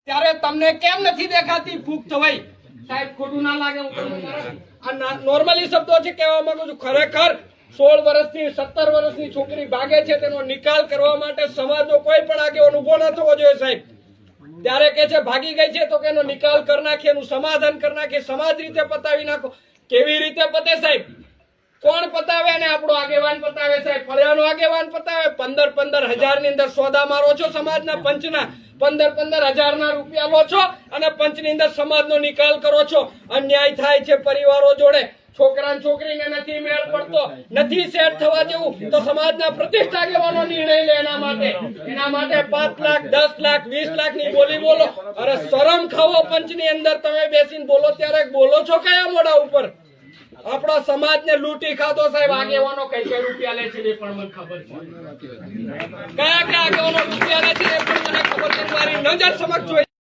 ત્યારે તમને કેમ નથી દેખાતી ફૂક થવાઈ? સાહેબ ખોટું ના લાગે આ નોર્મલી શબ્દો છે કહેવા માંગુ છું. ખરેખર 16 વર્ષની 17 વર્ષની છોકરી ભાગે છે તેનો નિકાલ કરવા માટે સમાજનો કોઈ પણ આગેવાન ઉભો ન થવો જોઈએ સાહેબ. ત્યારે કે છે ભાગી ગઈ છે તો કે એનો નિકાલ કરી નાખીએ, એનું સમાધાન કરી નાખીએ, સમાજ રીતે પતાવી નાખો. કેવી રીતે પતે સાહેબ? કોણ પતાવે? અને આપણો આગેવાન પતાવે સાહેબ. ફળિયાનો આગેવાન પતાવે. 15 હજારની અંદર સોદા મારો છો સમાજના પંચના, 15 હજારના રૂપિયા લો છો અને પંચની અંદર સમાજનો નિકાલ કરો છો. અન્યાય થાય છે પરિવારો જોડે. છોકરા છોકરીને નથી મેળ પડતો, નથી સેટ થવા જેવું તો સમાજના પ્રતિષ્ઠા આગેવાનો નિર્ણય લે. એના માટે 5 લાખ 10 લાખ 20 લાખની બોલી બોલો. અરે શરમ ખાવો. પંચની અંદર તમે બેસીને બોલો ત્યારે બોલો છો કયા મોઢા ઉપર? આપણા સમાજને લૂંટી ખાધો સાહેબ. આગેવાનો કઈ રૂપિયા લે છે એ પણ મને ખબર છે. કયા આગેવાનો રૂપિયા લે છે એ પણ મને ખબર છે. મારી નજર સમક્ષ જોઈ